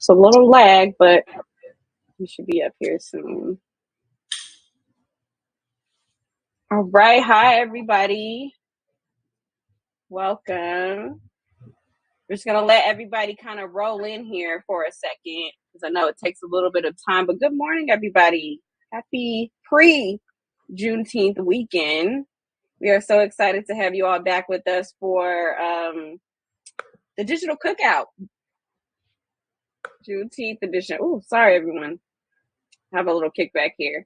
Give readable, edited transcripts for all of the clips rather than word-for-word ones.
It's a little lag, but we should be up here soon. All right. Hi, everybody. Welcome. We're just going to let everybody kind of roll in here for a second because I know it takes a little bit of time. But good morning, everybody. Happy pre-Juneteenth weekend. We are so excited to have you all back with us for the digital cookout. Juneteenth edition. Oh, sorry, everyone. I have a little kickback here.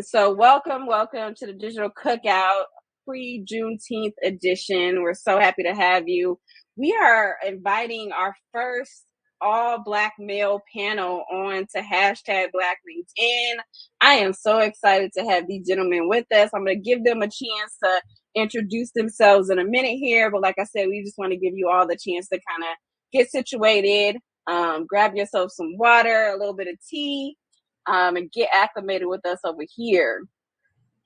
So welcome to the digital cookout pre-Juneteenth edition. We're so happy to have you. We are inviting our first all Black male panel on to hashtag Black LinkedIn. I am so excited to have these gentlemen with us. I'm going to give them a chance to introduce themselves in a minute here. But like I said, we just want to give you all the chance to kind of get situated, grab yourself some water, a little bit of tea, and get acclimated with us over here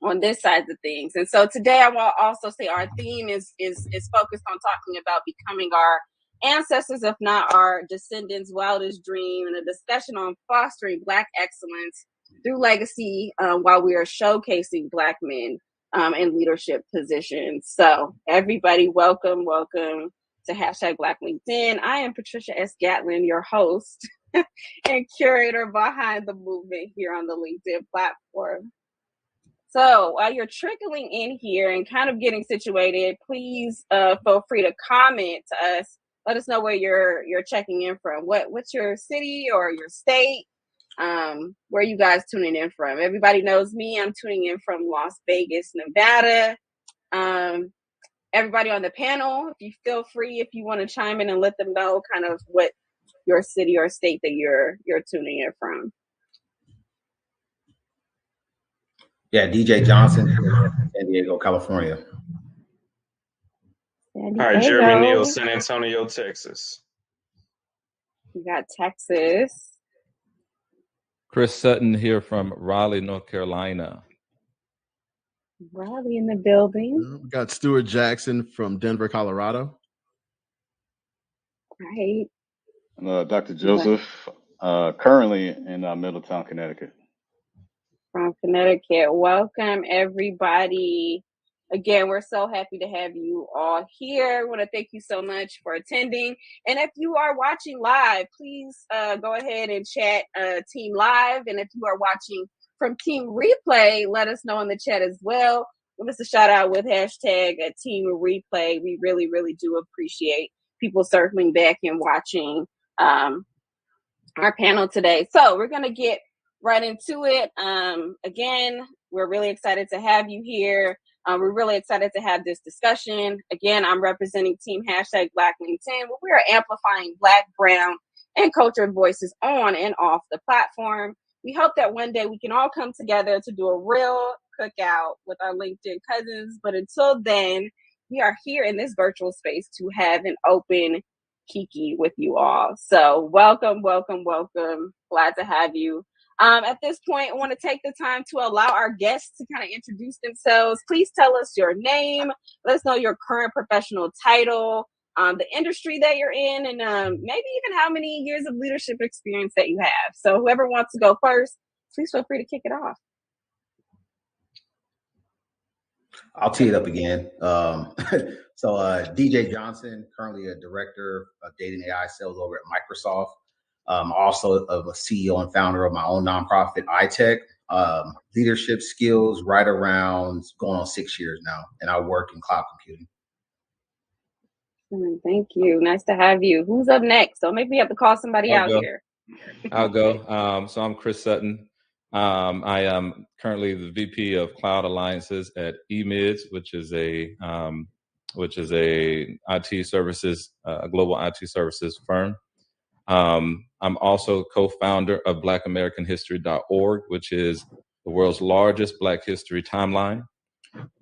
on this side of things. And so today I will also say our theme is focused on talking about becoming our ancestors, if not our descendants' wildest dream, and a discussion on fostering Black excellence through legacy while we are showcasing Black men in leadership positions. So everybody, welcome to hashtag Black LinkedIn. I am Patricia S. Gatlin, your host and curator behind the movement here on the LinkedIn platform. So while you're trickling in here and kind of getting situated, please feel free to comment to us. Let us know where you're checking in from. What's your city or your state? Where are you guys tuning in from? Everybody knows me. I'm tuning in from Las Vegas, Nevada. Everybody on the panel, if you feel free, if you want to chime in and let them know kind of what your city or state that you're tuning in from. Yeah, DJ Johnson, San Diego, California. Hi, Jeremy Neal, San Antonio, Texas. We got Texas. Chris Sutton here from Raleigh, North Carolina. Raleigh in the building. We got Stuart Jackson from Denver, Colorado. Right. Dr. Joseph, currently in Middletown, Connecticut. From Connecticut. Welcome, everybody. Again, we're so happy to have you all here. I want to thank you so much for attending. And if you are watching live, please go ahead and chat Team Live. And if you are watching from Team Replay, let us know in the chat as well. Give us a shout out with hashtag Team Replay. We really, really do appreciate people circling back and watching our panel today. So we're going to get right into it. Again, we're really excited to have you here. We're really excited to have this discussion. Again, I'm representing Team hashtag Black LinkedIn, where we are amplifying Black, Brown, and cultured voices on and off the platform. We hope that one day we can all come together to do a real cookout with our LinkedIn cousins. But until then, we are here in this virtual space to have an open kiki with you all. So welcome. Glad to have you. At this point, I want to take the time to allow our guests to kind of introduce themselves. Please tell us your name. Let us know your current professional title, the industry that you're in, and maybe even how many years of leadership experience that you have. So whoever wants to go first, please feel free to kick it off. I'll tee it up again. So DJ Johnson, currently a director of data and AI sales over at Microsoft. Also of a CEO and founder of my own nonprofit, iTech. Leadership skills right around going on 6 years now, and I work in cloud computing. Thank you. Nice to have you. Who's up next? So maybe we have to call somebody out here. I'll go. So I'm Chris Sutton. I am currently the VP of Cloud Alliances at eMids, which is a IT services, a global IT services firm. I'm also co-founder of BlackAmericanHistory.org, which is the world's largest Black history timeline.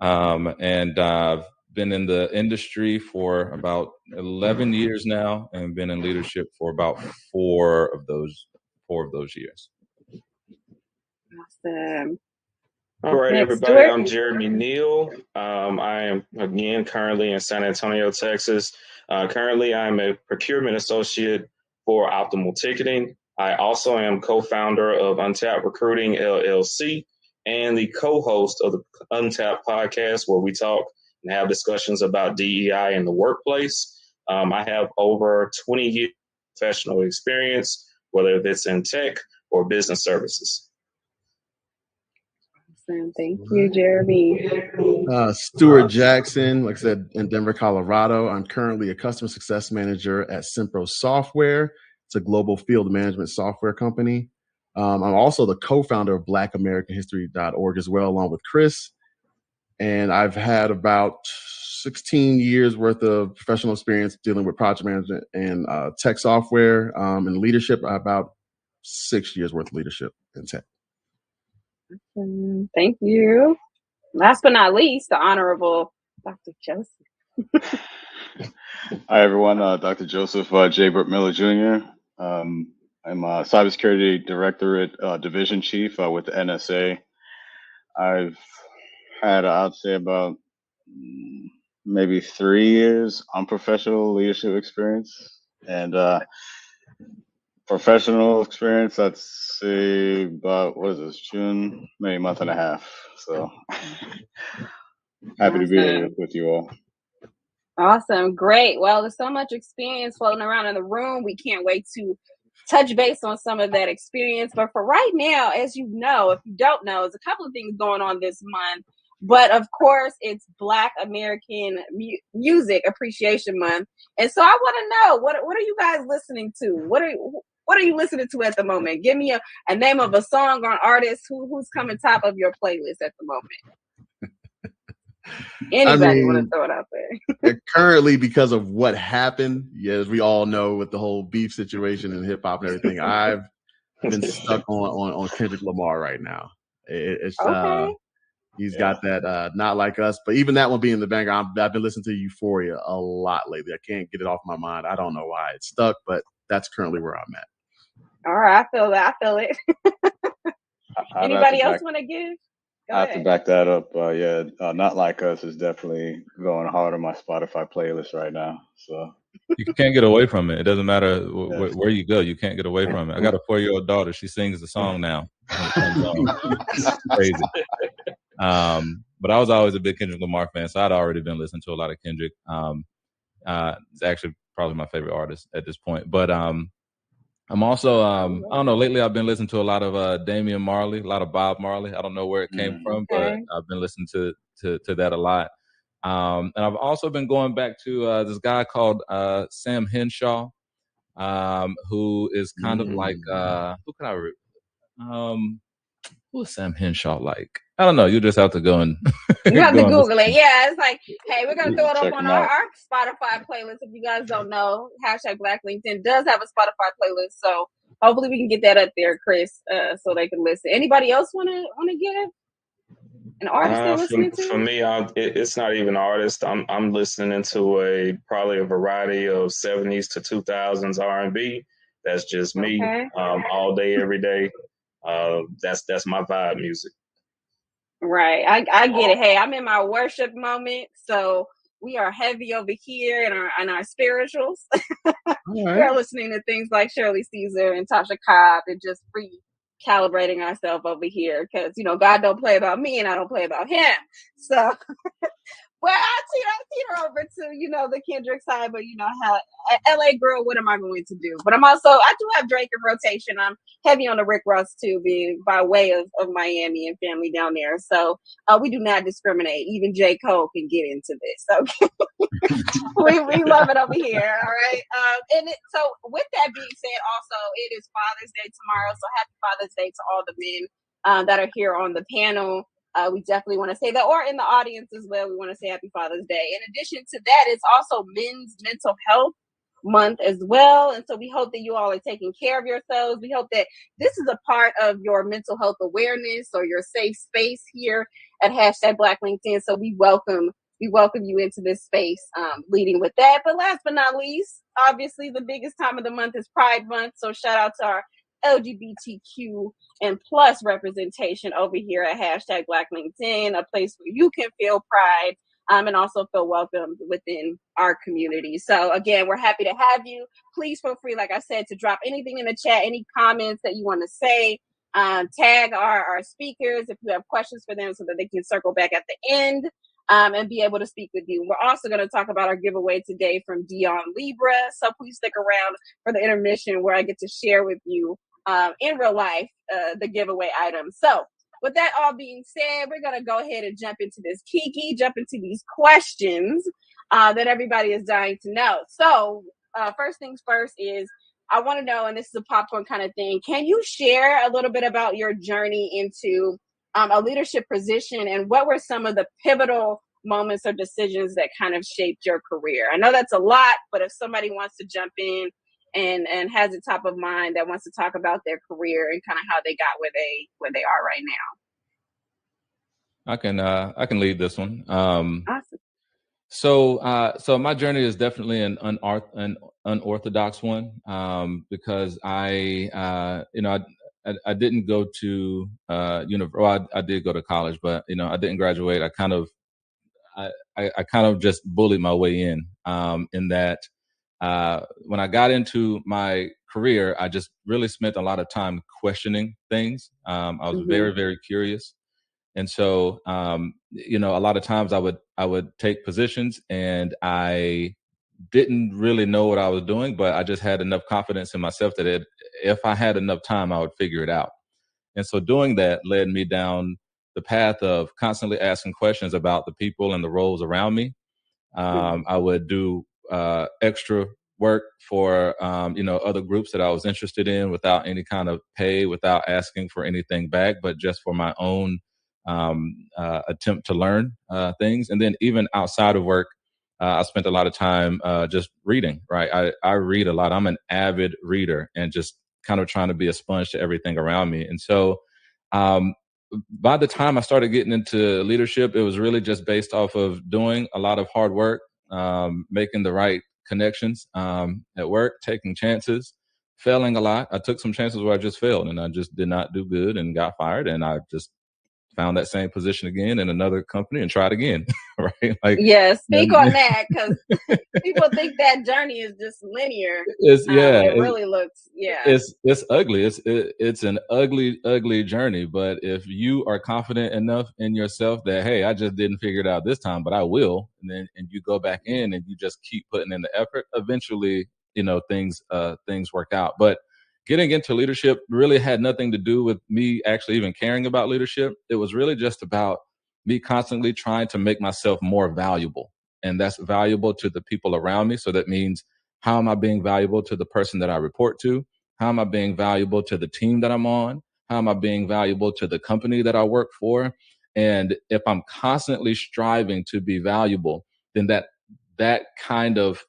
And I've been in the industry for about 11 years now, and been in leadership for about four of those years. Awesome. All right, Next, everybody. Stuart. I'm Jeremy Neal. I am, again, currently in San Antonio, Texas. Currently, I'm a procurement associate for Optimal Ticketing. I also am co-founder of Untapped Recruiting LLC and the co-host of the Untapped podcast, where we talk and have discussions about DEI in the workplace. I have over 20 years of professional experience, whether it's in tech or business services. Awesome. Thank you, Jeremy. Stuart Jackson, like I said, in Denver, Colorado. I'm currently a customer success manager at Simpro Software. It's a global field management software company. I'm also the co-founder of BlackAmericanHistory.org as well, along with Chris. And I've had about 16 years worth of professional experience dealing with project management and tech software and leadership. About 6 years worth of leadership in tech. Thank you. Last but not least, the Honorable Dr. Joseph. Hi, everyone. Dr. Joseph J. Burt-Miller Jr. I'm a cybersecurity directorate division chief with the NSA. I've had, I'd say, about maybe 3 years unprofessional leadership experience. And professional experience, I'd say about, what is this, June, maybe a month and a half. So happy to be here with you all. Awesome. Great. Well, there's so much experience floating around in the room. We can't wait to touch base on some of that experience. But for right now, as you know, if you don't know, there's a couple of things going on this month. But of course, it's Black American Music Appreciation Month. And so I want to know, what are you guys listening to? What are you listening to at the moment? Give me a name of a song or an artist who's coming top of your playlist at the moment. Anybody want to throw it out there? Currently, because of what happened, as we all know, with the whole beef situation and hip hop and everything, I've been stuck on Kendrick Lamar right now. It's okay. He's got that Not Like Us, but even that one being the banger, I've been listening to Euphoria a lot lately. I can't get it off my mind. I don't know why it's stuck, but that's currently where I'm at. All right, I feel that. I feel it. Anybody else want to give? I have to back that up. Not Like Us is definitely going hard on my Spotify playlist right now. So you can't get away from it. It doesn't matter where you go. You can't get away from it. I got a 4-year-old daughter. She sings the song now when it comes on. It's crazy. But I was always a big Kendrick Lamar fan, so I'd already been listening to a lot of Kendrick. It's actually probably my favorite artist at this point. But I'm also, I don't know, lately I've been listening to a lot of Damian Marley, a lot of Bob Marley. I don't know where it came from, but I've been listening to that a lot. And I've also been going back to this guy called Sam Henshaw, who is kind of like, who is Sam Henshaw like? I don't know. You just have to go and you have to Google it. Yeah, it's like, hey, we're gonna throw it up on our Spotify playlist. If you guys don't know, #BlackLinkedIn does have a Spotify playlist, so hopefully we can get that up there, Chris, so they can listen. Anybody else want to give an artist they're listening to? For me, it's not even an artist. I'm listening to probably a variety of 70s to 2000s R&B. That's just me, all day, every day. That's my vibe music. Right. I get it. Hey, I'm in my worship moment, so we are heavy over here in our spirituals. We're listening to things like Shirley Caesar and Tasha Cobb and just recalibrating ourselves over here because, God don't play about me and I don't play about him. So, well, I teeter over to, the Kendrick side, but how LA girl, what am I going to do? But I do have Drake in rotation. I'm heavy on the Rick Ross too, being by way of Miami and family down there. So we do not discriminate. Even J. Cole can get into this. Okay. we love it over here. All right. So with that being said, also, it is Father's Day tomorrow. So happy Father's Day to all the men that are here on the panel. We definitely want to say that, or in the audience as well. We want to say happy Father's Day. In addition to that, it's also Men's Mental Health Month as well. And so we hope that you all are taking care of yourselves. We hope that this is a part of your mental health awareness or your safe space here at #BlackLinkedIn. So we welcome you into this space, leading with that. But last but not least, obviously the biggest time of the month is Pride Month. So shout out to our LGBTQ and plus representation over here at #BlackLinkedIn, a place where you can feel pride and also feel welcomed within our community. So again, we're happy to have you. Please feel free, like I said, to drop anything in the chat, any comments that you want to say. Tag our speakers if you have questions for them so that they can circle back at the end and be able to speak with you. We're also going to talk about our giveaway today from Dion Libra. So please stick around for the intermission where I get to share with you in real life the giveaway items. So with that all being said, we're going to go ahead and jump into this Kiki, jump into these questions that everybody is dying to know. So first things first is I want to know, and this is a popcorn kind of thing, can you share a little bit about your journey into a leadership position and what were some of the pivotal moments or decisions that kind of shaped your career? I know that's a lot, but if somebody wants to jump in and has it top of mind that wants to talk about their career and kind of how they got where they are right now. I can lead this one. Awesome. So my journey is definitely an unorthodox one because I didn't go to university. Well, I did go to college, but I didn't graduate. I kind of just bullied my way in that when I got into my career, I just really spent a lot of time questioning things. I was very, very curious. And so, a lot of times I would take positions and I didn't really know what I was doing, but I just had enough confidence in myself that if I had enough time, I would figure it out. And so doing that led me down the path of constantly asking questions about the people and the roles around me. I would do extra work for other groups that I was interested in without any kind of pay, without asking for anything back, but just for my own attempt to learn things. And then even outside of work, I spent a lot of time just reading, right? I read a lot. I'm an avid reader and just kind of trying to be a sponge to everything around me. And so by the time I started getting into leadership, it was really just based off of doing a lot of hard work, making the right connections at work, taking chances, failing a lot. I took some chances where I just failed and I just did not do good and got fired. And I just found that same position again in another company and tried again, right? Like, speak on that, because people think that journey is just linear. It really looks, it's ugly. It's an ugly journey. But if you are confident enough in yourself that, hey, I just didn't figure it out this time, but I will, and you go back in and you just keep putting in the effort, eventually, things work out. But getting into leadership really had nothing to do with me actually even caring about leadership. It was really just about me constantly trying to make myself more valuable. And that's valuable to the people around me. So that means, how am I being valuable to the person that I report to? How am I being valuable to the team that I'm on? How am I being valuable to the company that I work for? And if I'm constantly striving to be valuable, then that kind of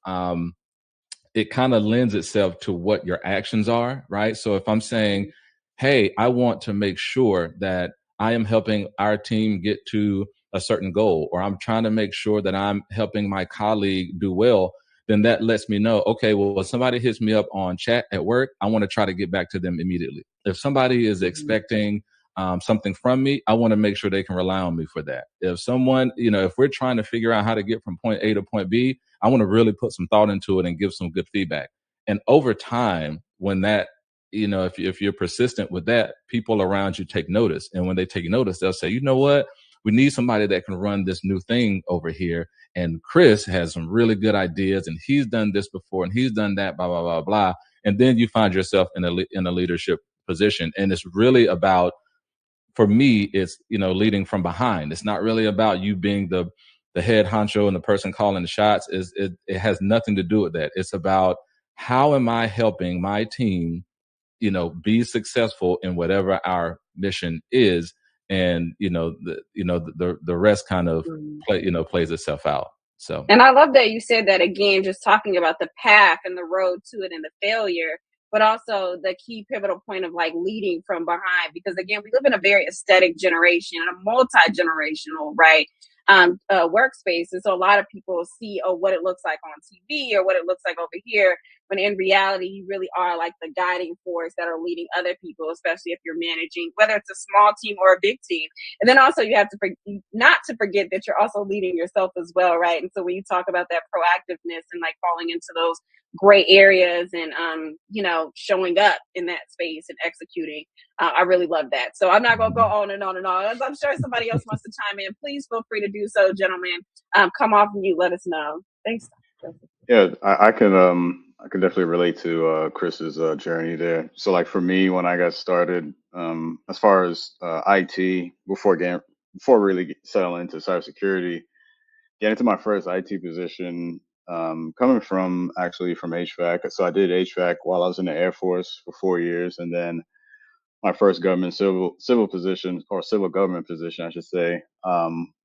it kind of lends itself to what your actions are, right? So if I'm saying, hey, I want to make sure that I am helping our team get to a certain goal, or I'm trying to make sure that I'm helping my colleague do well, then that lets me know, okay, well, if somebody hits me up on chat at work, I want to try to get back to them immediately. If somebody is expecting something from me, I want to make sure they can rely on me for that. If someone, if we're trying to figure out how to get from point A to point B, I want to really put some thought into it and give some good feedback. And over time, when that, if you're persistent with that, people around you take notice. And when they take notice, they'll say, you know what? We need somebody that can run this new thing over here. And Chris has some really good ideas and he's done this before and he's done that, blah, blah, blah, blah. And then you find yourself in a leadership position. And it's really about, for me, it's, leading from behind. It's not really about you being the head honcho and the person calling the shots. It has nothing to do with that. It's about, how am I helping my team, be successful in whatever our mission is, and the rest kind of plays itself out. So, and I love that you said that again, just talking about the path and the road to it and the failure, but also the key pivotal point of like leading from behind, because again, we live in a very aesthetic generation, a multi-generational, right? workspace. And so a lot of people see, oh, what it looks like on TV or what it looks like over here, when in reality, you really are like the guiding force that are leading other people, especially if you're managing, whether it's a small team or a big team. And then also you have to not to forget that you're also leading yourself as well, right? And so when you talk about that proactiveness and like falling into those gray areas and showing up in that space and executing, I really love that. So I'm not gonna go on and on and on. As I'm sure somebody else wants to chime in, please feel free to do so, gentlemen. Come off mute, let us know. Thanks. Yeah, I can definitely relate to Chris's journey there. So like for me, when I got started, as far as IT, before really settling into cybersecurity, getting into my first IT position, coming from HVAC. So I did HVAC while I was in the Air Force for 4 years, and then my first government civil position, or civil government position, I should say,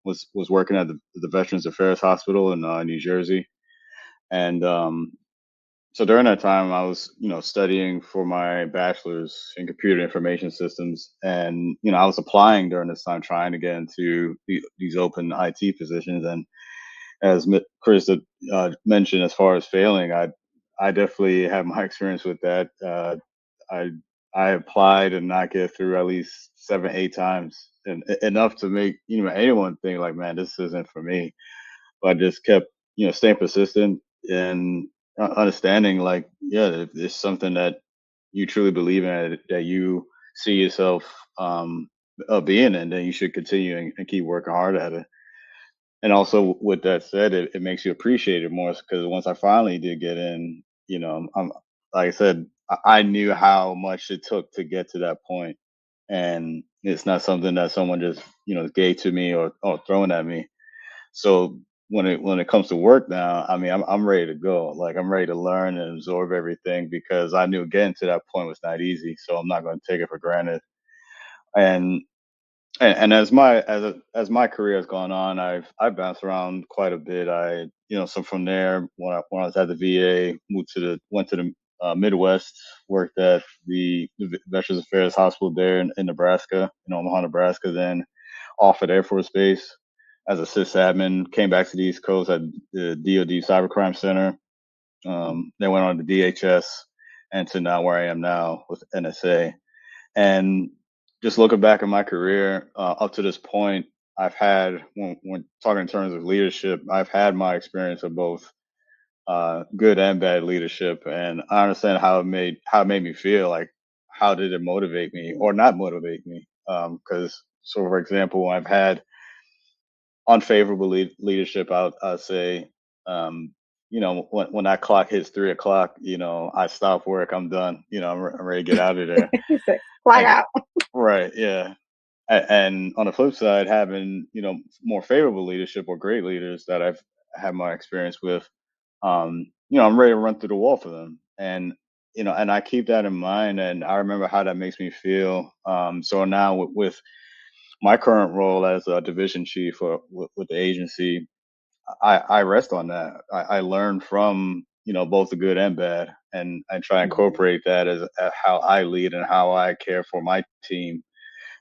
was working at the Veterans Affairs Hospital in New Jersey. And so during that time, I was, studying for my bachelor's in computer information systems, and I was applying during this time, trying to get into these open IT positions. And as Chris mentioned, as far as failing, I definitely have my experience with that. I applied and not get through at least 7, 8 times, and enough to make anyone think like, man, this isn't for me. But I just kept staying persistent and understanding, like, yeah, if it's something that you truly believe in, that you see yourself being in, then you should continue and keep working hard at it. And also, with that said, it makes you appreciate it more, because once I finally did get in, I'm like I said, I knew how much it took to get to that point, and it's not something that someone just gave to me or thrown at me. So when it comes to work now, I mean, I'm ready to go. Like, I'm ready to learn and absorb everything, because I knew getting to that point was not easy. So I'm not going to take it for granted. And as my career has gone on, I've bounced around quite a bit. So from there, when I was at the VA, went to the Midwest, worked at the Veterans Affairs Hospital there in Nebraska, in Omaha, Nebraska. Then off at Air Force Base as a sysadmin. Came back to the East Coast at the DoD Cybercrime Center. Then went on to DHS, and to now where I am now with NSA. And just looking back at my career up to this point, I've had, when talking in terms of leadership, I've had my experience of both good and bad leadership, and I understand how it made me feel. Like, how did it motivate me or not motivate me? Because so, for example, I've had unfavorable leadership. I'll say, when that clock hits 3 o'clock, I stop work. I'm done. I'm ready to get out of there. Fly out. Right. Yeah. And on the flip side, having more favorable leadership or great leaders that I've had my experience with, I'm ready to run through the wall for them. And and I keep that in mind, and I remember how that makes me feel. So now with my current role as a division chief with the agency, I rest on that. I learn from both the good and bad, and I try to incorporate that as how I lead and how I care for my team.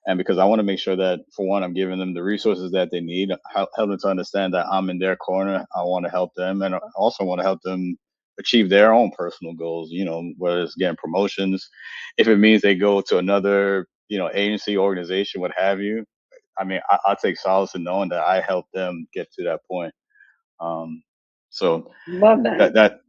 And because I want to make sure that, for one, I'm giving them the resources that they need, help them to understand that I'm in their corner. I want to help them, and I also want to help them achieve their own personal goals, whether it's getting promotions, if it means they go to another, agency, organization, what have you. I mean, I take solace in knowing that I helped them get to that point. So Love that. that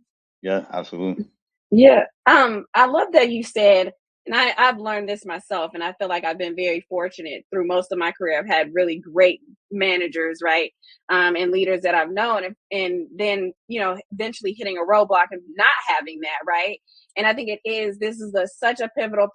yeah, absolutely. Yeah. I love that you said, and I've learned this myself, and I feel like I've been very fortunate through most of my career. I've had really great managers, right? And leaders that I've known, and then, eventually hitting a roadblock and not having that, right? And I think this is such a pivotal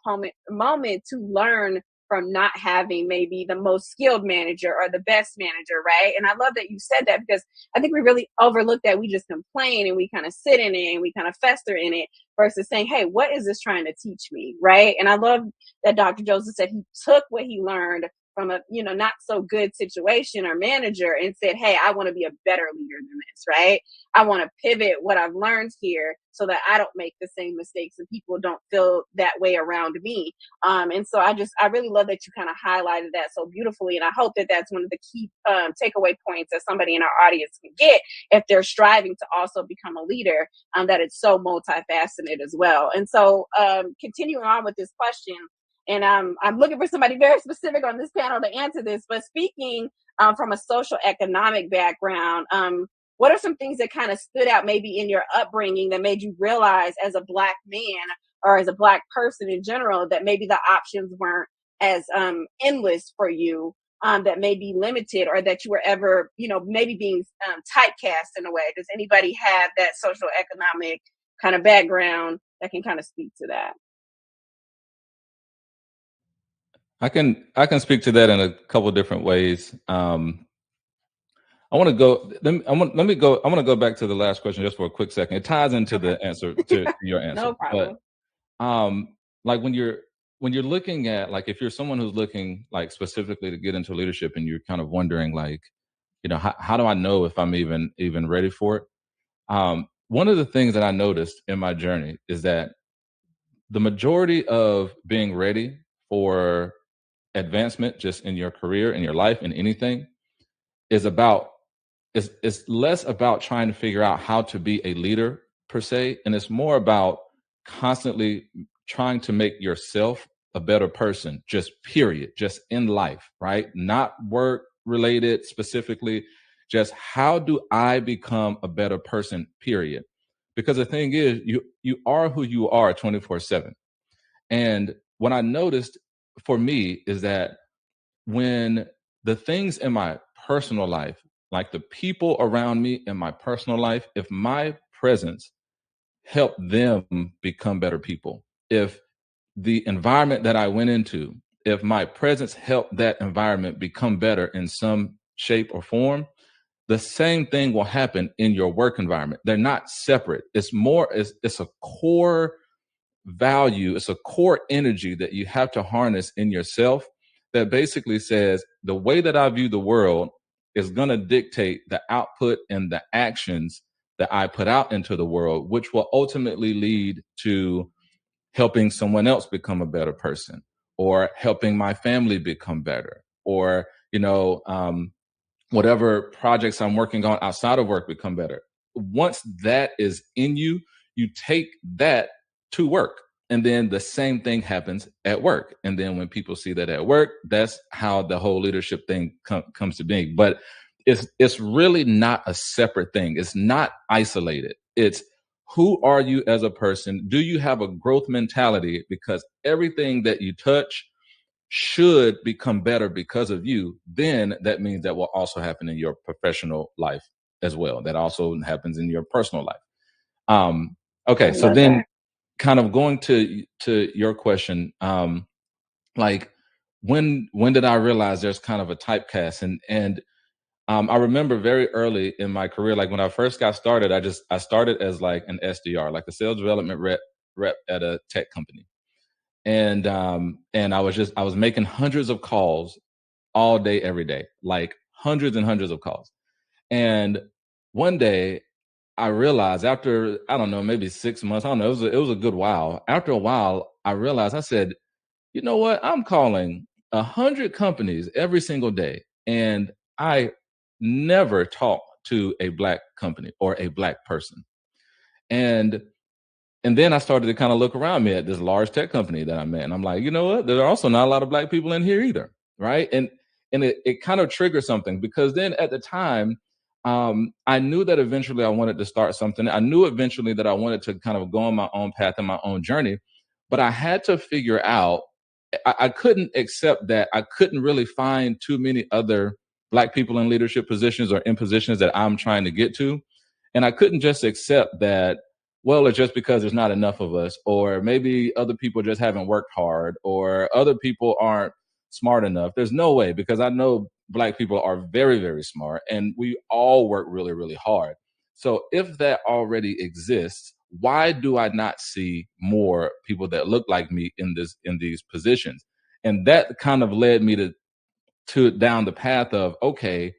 moment to learn from not having maybe the most skilled manager or the best manager, right? And I love that you said that, because I think we really overlook that. We just complain and we kind of sit in it and we kind of fester in it, versus saying, hey, what is this trying to teach me, right? And I love that Dr. Joseph said he took what he learned from a, not so good situation or manager and said, hey, I want to be a better leader than this, right? I want to pivot what I've learned here so that I don't make the same mistakes and people don't feel that way around me. And so I really love that you kind of highlighted that so beautifully. And I hope that that's one of the key takeaway points that somebody in our audience can get if they're striving to also become a leader, that it's so multifaceted as well. And so continuing on with this question, and I'm looking for somebody very specific on this panel to answer this, but speaking from a social economic background, what are some things that kind of stood out maybe in your upbringing that made you realize as a Black man or as a Black person in general that maybe the options weren't as endless for you, that may be limited, or that you were ever, maybe being typecast in a way? Does anybody have that social economic kind of background that can kind of speak to that? I can speak to that in a couple of different ways. I want to go. I want to go back to the last question just for a quick second. It ties into the answer to your answer. No problem. But like when you're looking at, like, if you're someone who's looking like specifically to get into leadership and you're kind of wondering, like, how do I know if I'm even ready for it? One of the things that I noticed in my journey is that the majority of being ready for advancement, just in your career, in your life, in anything, is it's less about trying to figure out how to be a leader per se, and it's more about constantly trying to make yourself a better person, just period, just in life, right? Not work related specifically, just how do I become a better person, period. Because the thing is, you are who you are 24/7. And what I noticed for me is that when the things in my personal life, like the people around me in my personal life, if my presence helped them become better people, if the environment that I went into, if my presence helped that environment become better in some shape or form, the same thing will happen in your work environment. They're not separate. It's a core value, it's a core energy that you have to harness in yourself that basically says the way that I view the world is going to dictate the output and the actions that I put out into the world, which will ultimately lead to helping someone else become a better person, or helping my family become better, or whatever projects I'm working on outside of work become better. Once that is in you, you take that to work. And then the same thing happens at work. And then when people see that at work, that's how the whole leadership thing comes to being. But it's really not a separate thing. It's not isolated. It's, who are you as a person? Do you have a growth mentality? Because everything that you touch should become better because of you. Then that means that will also happen in your professional life as well. That also happens in your personal life. Okay, so then kind of going to your question, like when did I realize there's kind of a typecast? And I remember very early in my career, like when I first got started, I started as like an SDR, like a sales development rep at a tech company. And I was making hundreds of calls all day, every day, like hundreds and hundreds of calls. And one day I realized, after, I don't know, maybe 6 months, I don't know, it was a good while. After a while, I realized, I said, you know what? I'm calling 100 companies every single day, and I never talk to a Black company or a Black person. And then I started to kind of look around me at this large tech company that I'm at, and I'm like, you know what? There are also not a lot of Black people in here either, right? And it kind of triggered something, because then at the time, I knew that eventually I wanted to start something. I knew eventually that I wanted to kind of go on my own path and my own journey, but I had to figure out, I couldn't accept that I couldn't really find too many other Black people in leadership positions or in positions that I'm trying to get to. And I couldn't just accept that, well, it's just because there's not enough of us, or maybe other people just haven't worked hard, or other people aren't smart enough. There's no way, because I know Black people are very, very smart, and we all work really, really hard. So if that already exists, why do I not see more people that look like me in these positions? And that kind of led me to down the path of, okay,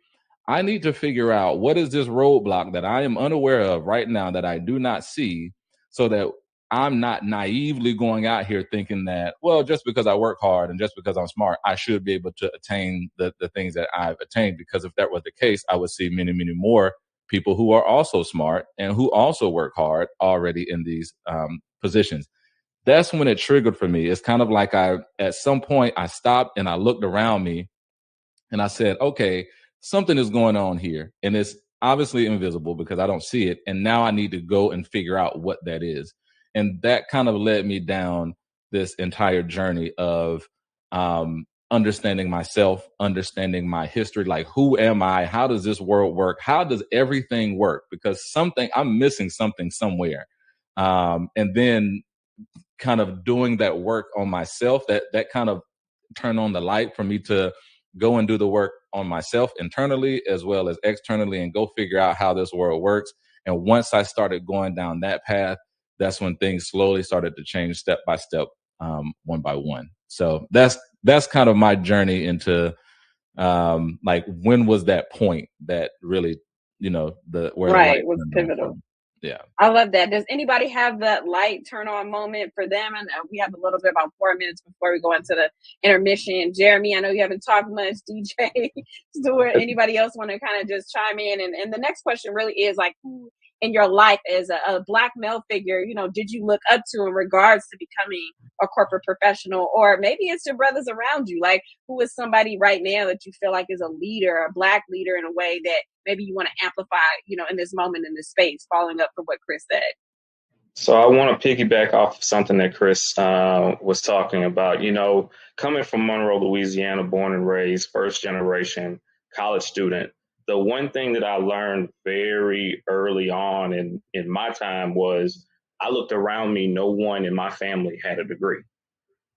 I need to figure out what is this roadblock that I am unaware of right now that I do not see, so that I'm not naively going out here thinking that, well, just because I work hard and just because I'm smart, I should be able to attain the things that I've attained. Because if that was the case, I would see many, many more people who are also smart and who also work hard already in these positions. That's when it triggered for me. It's kind of like at some point I stopped and I looked around me and I said, okay, something is going on here. And it's obviously invisible because I don't see it. And now I need to go and figure out what that is. And that kind of led me down this entire journey of understanding myself, understanding my history. Like, who am I? How does this world work? How does everything work? Because I'm missing something somewhere. And then kind of doing that work on myself, that kind of turned on the light for me to go and do the work on myself internally as well as externally and go figure out how this world works. And once I started going down that path, that's when things slowly started to change step by step, one by one. So that's kind of my journey into like, when was that point that really, where the light was turned on pivotal. for me. Yeah. I love that. Does anybody have that light turn on moment for them? And we have a little bit, about 4 minutes before we go into the intermission. Jeremy, I know you haven't talked much. DJ, Stuart, anybody else want to kind of just chime in? And the next question really is, like, who in your life as a Black male figure, did you look up to in regards to becoming a corporate professional? Or maybe it's your brothers around you. Like, who is somebody right now that you feel like is a leader, a Black leader, in a way that maybe you want to amplify, in this moment, in this space, following up from what Chris said? So I want to piggyback off something that Chris was talking about. Coming from Monroe, Louisiana, born and raised, first generation college student, the one thing that I learned very early on in my time was, I looked around me, no one in my family had a degree.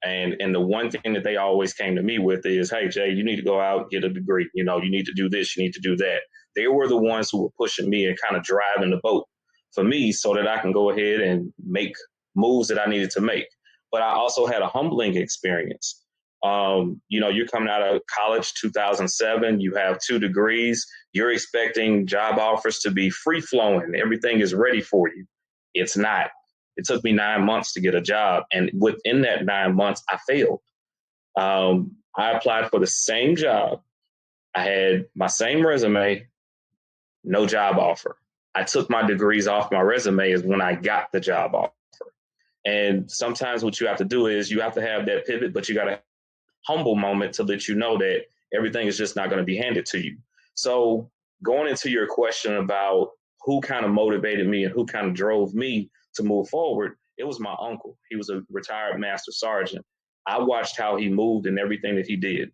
And the one thing that they always came to me with is, hey, Jay, you need to go out and get a degree. You need to do this, you need to do that. They were the ones who were pushing me and kind of driving the boat for me so that I can go ahead and make moves that I needed to make. But I also had a humbling experience. You're coming out of college, 2007, you have 2 degrees, you're expecting job offers to be free flowing. Everything is ready for you. It's not. It took me 9 months to get a job. And within that 9 months, I failed. I applied for the same job. I had my same resume, no job offer. I took my degrees off my resume is when I got the job offer. And sometimes what you have to do is you have to have that pivot, but you got a humble moment to let you know that everything is just not going to be handed to you. So going into your question about who kind of motivated me and who kind of drove me to move forward, it was my uncle. He was a retired master sergeant. I watched how he moved and everything that he did.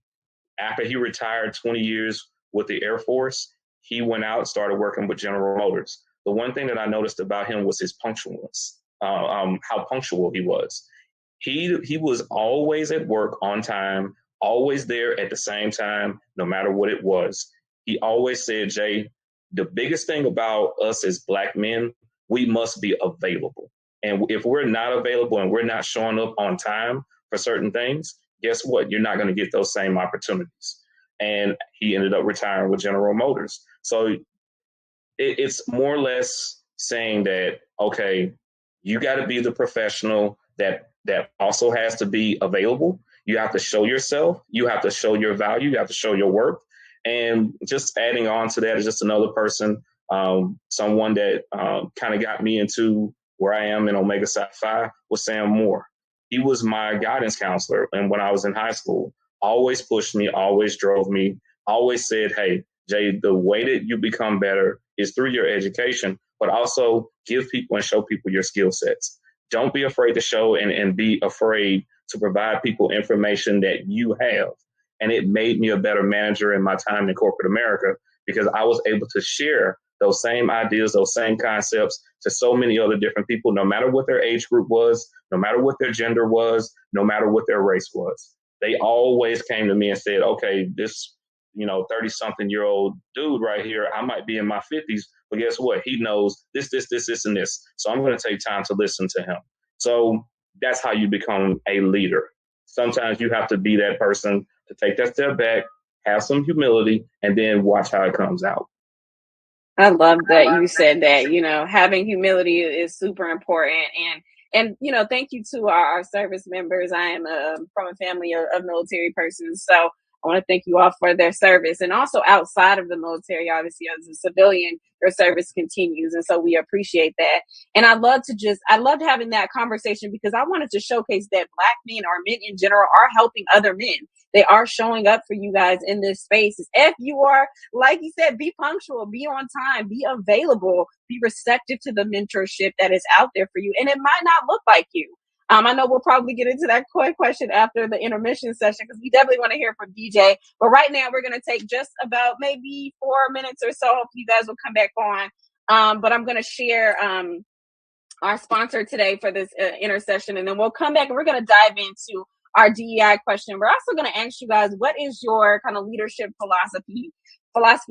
After he retired 20 years with the Air Force, he went out and started working with General Motors. The one thing that I noticed about him was his punctualness, how punctual he was. He was always at work on time, always there at the same time, no matter what it was. He always said, Jay, the biggest thing about us as Black men, we must be available. And if we're not available and we're not showing up on time for certain things, guess what? You're not going to get those same opportunities. And he ended up retiring with General Motors. So it's more or less saying that, okay, you got to be the professional that also has to be available. You have to show yourself. You have to show your value. You have to show your worth. And just adding on to that is just another person, someone that kind of got me into where I am in Omega Psi Phi was Sam Moore. He was my guidance counselor. And when I was in high school, always pushed me, always drove me, always said, hey, Jay, the way that you become better is through your education, but also give people and show people your skill sets. Don't be afraid to show and be afraid to provide people information that you have. And it made me a better manager in my time in corporate America because I was able to share those same ideas, those same concepts to so many other different people, no matter what their age group was, no matter what their gender was, no matter what their race was. They always came to me and said, okay, this 30-something-year-old dude right here, I might be in my 50s, but guess what? He knows this, and this. So I'm going to take time to listen to him. So that's how you become a leader. Sometimes you have to be that person to take that step back, have some humility, and then watch how it comes out. I love that you said that. Having humility is super important. And thank you to our service members. I am from a family of military persons, so I want to thank you all for their service. And also outside of the military, obviously, as a civilian, your service continues. And so we appreciate that. And I loved having that conversation because I wanted to showcase that Black men or men in general are helping other men. They are showing up for you guys in this space. If you are, like you said, be punctual, be on time, be available, be receptive to the mentorship that is out there for you. And it might not look like you. I know we'll probably get into that question after the intermission session because we definitely want to hear from DJ. But right now, we're going to take just about maybe 4 minutes or so. Hopefully, you guys will come back on. But I'm going to share our sponsor today for this intercession, and then we'll come back and we're going to dive into our DEI question. We're also going to ask you guys, what is your kind of leadership philosophy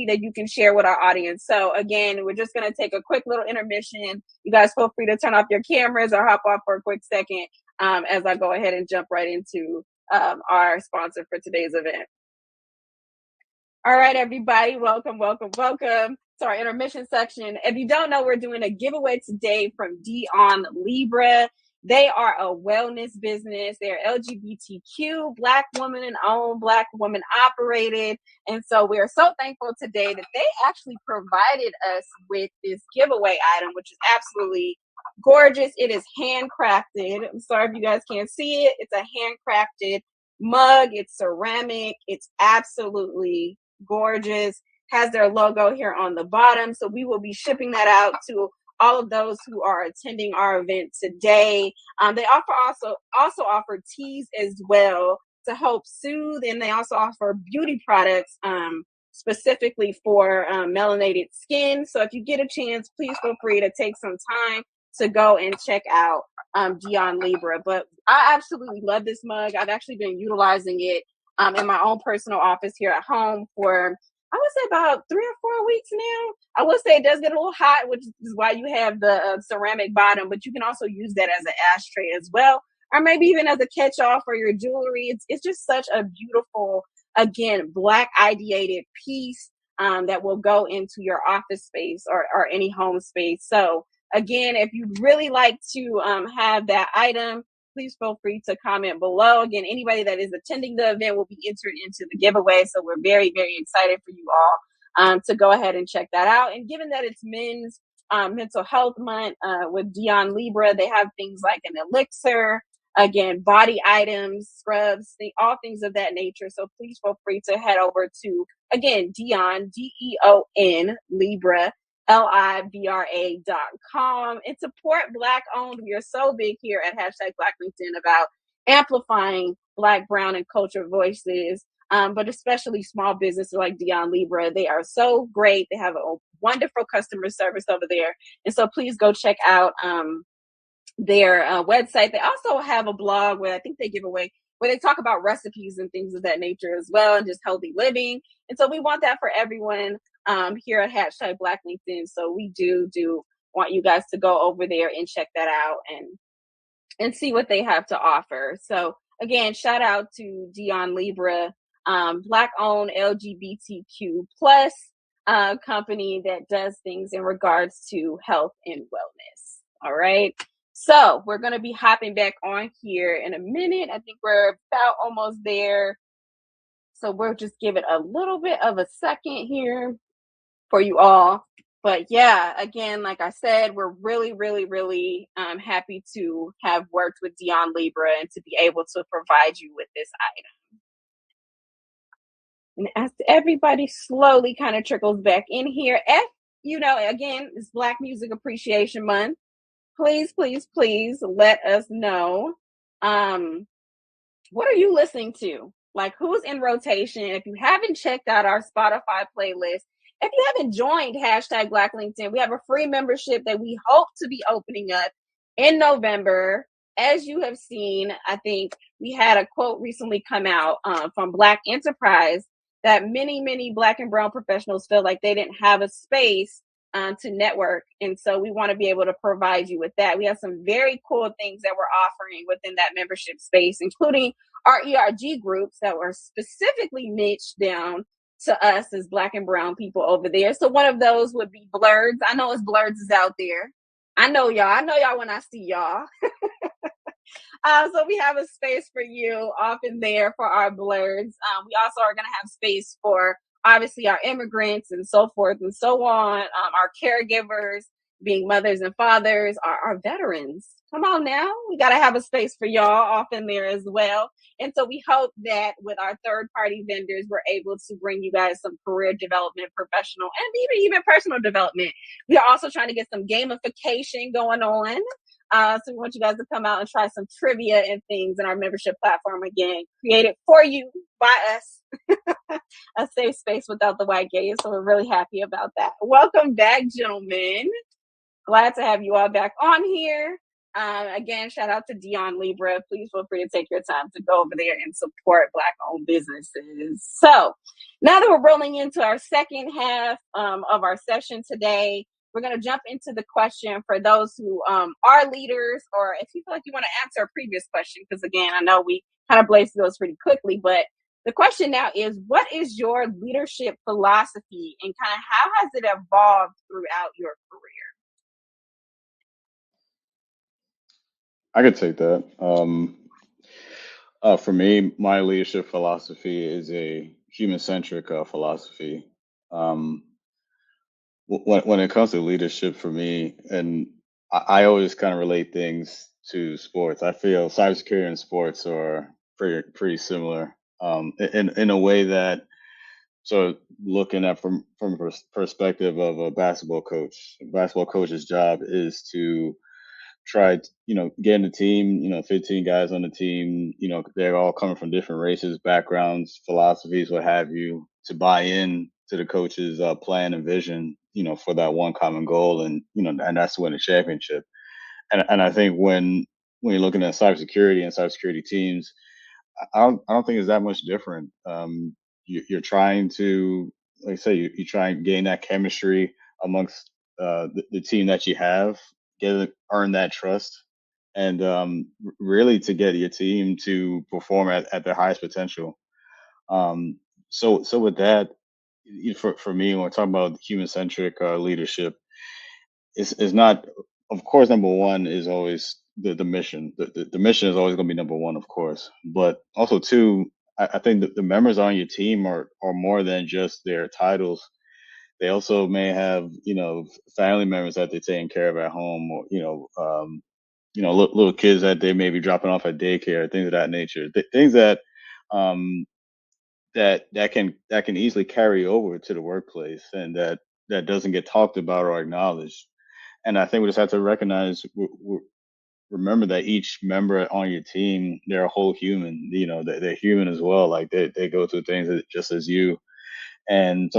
that you can share with our audience? So again, we're just going to take a quick little intermission. You guys feel free to turn off your cameras or hop off for a quick second as I go ahead and jump right into our sponsor for today's event. All right, everybody, welcome to our intermission section. If you don't know, we're doing a giveaway today from Dion Libra. They are a wellness business. They're LGBTQ, Black woman owned, Black woman operated. And so we are so thankful today that they actually provided us with this giveaway item, which is absolutely gorgeous. It is handcrafted. I'm sorry if you guys can't see it. It's a handcrafted mug. It's ceramic. It's absolutely gorgeous. Has their logo here on the bottom. So we will be shipping that out to all of those who are attending our event today. They also offer teas as well to help soothe, and they also offer beauty products specifically for melanated skin. So if you get a chance, please feel free to take some time to go and check out Dion Libra. But I absolutely love this mug. I've actually been utilizing it in my own personal office here at home for, I would say, about 3 or 4 weeks now. I would say it does get a little hot, which is why you have the ceramic bottom, but you can also use that as an ashtray as well, or maybe even as a catch-all for your jewelry. It's just such a beautiful, again, Black ideated piece that will go into your office space or any home space. So again, if you'd really like to have that item, please feel free to comment below. Again, anybody that is attending the event will be entered into the giveaway. So we're very, very excited for you all to go ahead and check that out. And given that it's Men's Mental Health Month with Dion Libra, they have things like an elixir, again, body items, scrubs, all things of that nature. So please feel free to head over to, again, Dion, DEON, Libra, LIBRA.com, and support Black owned. We are so big here at #BlackLinkedIn about amplifying Black, brown, and culture voices, but especially small businesses like Dion Libra. They are so great. They have a wonderful customer service over there. And so please go check out their website. They also have a blog where I think they give away, where they talk about recipes and things of that nature as well, and just healthy living. And so we want that for everyone here at #BlackLinkedIn. So we do want you guys to go over there and check that out and see what they have to offer. So again, shout out to Dion Libra, Black owned LGBTQ plus company that does things in regards to health and wellness. All right. So we're going to be hopping back on here in a minute. I think we're about almost there. So we'll just give it a little bit of a second here for you all. But yeah, again, like I said, we're really, really, really happy to have worked with Dion Libra and to be able to provide you with this item. And as everybody slowly kind of trickles back in here, again, it's Black Music Appreciation Month. Please, please, please let us know. What are you listening to? Like, who's in rotation? If you haven't checked out our Spotify playlist, if you haven't joined #BlackLinkedIn, we have a free membership that we hope to be opening up in November. As you have seen, I think we had a quote recently come out from Black Enterprise that many, many Black and brown professionals feel like they didn't have a space to network. And so we want to be able to provide you with that. We have some very cool things that we're offering within that membership space, including our ERG groups that were specifically niched down to us as Black and brown people over there. So one of those would be Blurds. I know it's Blurds is out there. I know y'all when I see y'all. So we have a space for you off in there for our Blurds. We also are going to have space for obviously our immigrants and so forth and so on, our caregivers, being mothers and fathers, our veterans. Come on now, we got to have a space for y'all off in there as well. And so we hope that with our third-party vendors, we're able to bring you guys some career development, professional, and even personal development. We are also trying to get some gamification going on. So we want you guys to come out and try some trivia and things in our membership platform, again, created for you by us. A safe space without the white gaze. So we're really happy about that. Welcome back, gentlemen. Glad to have you all back on here. Again, shout out to Dion Libra. Please feel free to take your time to go over there and support Black-owned businesses. So now that we're rolling into our second half of our session today, we're going to jump into the question for those who are leaders, or if you feel like you want to answer a previous question, because again, I know we kind of blazed those pretty quickly, but the question now is, what is your leadership philosophy and kind of how has it evolved throughout your career? I could take that. For me, my leadership philosophy is a human-centric philosophy. When it comes to leadership for me, and I always kind of relate things to sports. I feel cybersecurity and sports are pretty similar in a way that, so looking at from perspective of a basketball coach's job is to try, get in the team, 15 guys on the team, they're all coming from different races, backgrounds, philosophies, what have you, to buy in to the coach's plan and vision, for that one common goal, and and that's to win a championship. And I think when you're looking at cybersecurity and cybersecurity teams, I don't think it's that much different. You're trying to, like I say, you try and gain that chemistry amongst the team that you have, earn that trust, and really to get your team to perform at their highest potential. So with that, for me, when we're talking about human centric leadership, it's not, of course, number one is always the mission. The mission is always going to be number one, of course, but also two, I think that the members on your team are more than just their titles. They also may have, family members that they're taking care of at home, or little kids that they may be dropping off at daycare, things of that nature. Things that um, that can easily carry over to the workplace, and that doesn't get talked about or acknowledged. And I think we just have to recognize, remember that each member on your team, they're a whole human. They're human as well. Like they go through things just as you. And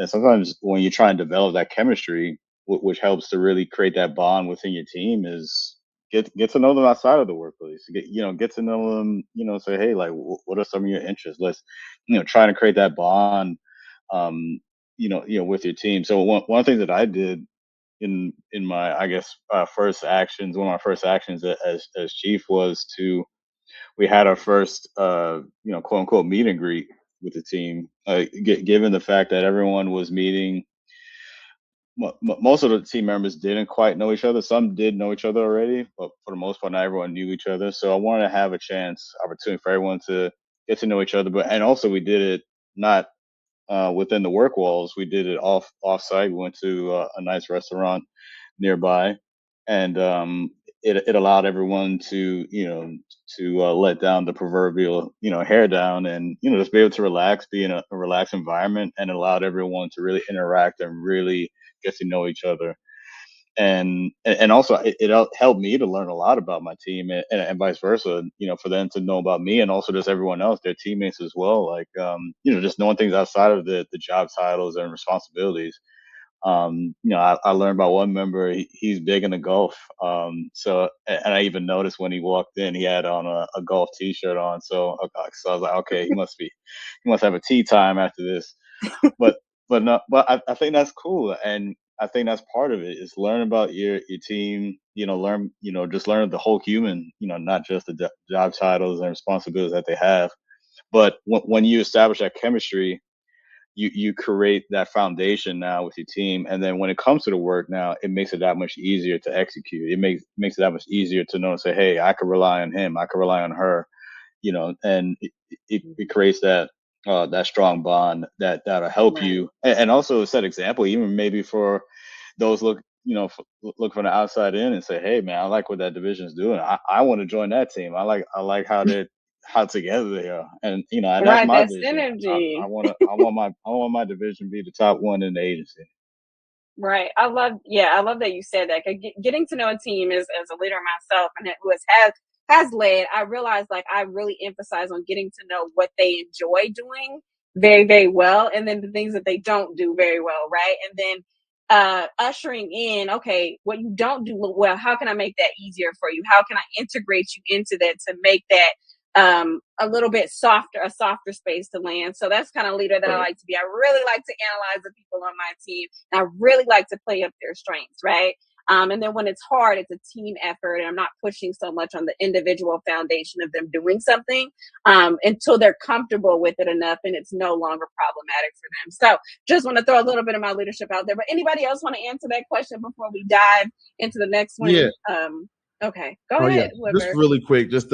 sometimes when you try and develop that chemistry, which helps to really create that bond within your team, is get to know them outside of the workplace. Get to know them. Say, hey, like, what are some of your interests? Let's, try to create that bond. With your team. So one of the things that I did in my, I guess, first actions, one of my first actions as chief, was we had our first quote unquote meet and greet with the team. Given the fact that everyone was meeting, most of the team members didn't quite know each other. Some did know each other already, but for the most part, not everyone knew each other. So I wanted to have a opportunity for everyone to get to know each other. And also we did it not within the work walls. We did it off site. We went to a nice restaurant nearby, and it allowed everyone to let down the proverbial hair down, and just be able to relax, be in a relaxed environment, and allowed everyone to really interact and really get to know each other. And also it helped me to learn a lot about my team, and vice versa, for them to know about me, and also just everyone else, their teammates as well, like just knowing things outside of the job titles and responsibilities. I learned about one member. He's big into golf. And I even noticed when he walked in, he had on a golf T-shirt on. So I was like, okay, he must have a tea time after this. But no, but I think that's cool. And I think that's part of it, is learn about your team, just learn the whole human, not just the job titles and responsibilities that they have. But when you establish that chemistry, you create that foundation now with your team. And then when it comes to the work now, it makes it that much easier to execute. It makes it that much easier to know and say, hey, I can rely on him. I can rely on her, and it creates that strong bond that'll help you. And also set example, even maybe for those look from the outside in and say, hey man, I like what that division is doing. I want to join that team. I like how together they are. And and that's Right, my that vision. synergy. I want my division to be the top one in the agency. Right. I love that you said that. 'Cause getting to know a team as a leader myself and who has led, I realized like I really emphasize on getting to know what they enjoy doing very, very well, and then the things that they don't do very well, right? And then ushering in, okay, what you don't do well, how can I make that easier for you? How can I integrate you into that to make that a little bit softer, a softer space to land. So that's kind of leader that I like to be. I really like to analyze the people on my team. And I really like to play up their strengths, right? And then when it's hard, it's a team effort, and I'm not pushing so much on the individual foundation of them doing something until they're comfortable with it enough and it's no longer problematic for them. So just want to throw a little bit of my leadership out there. But anybody else want to answer that question before we dive into the next one? Yeah. Okay, go ahead. Yeah. Just really quick, just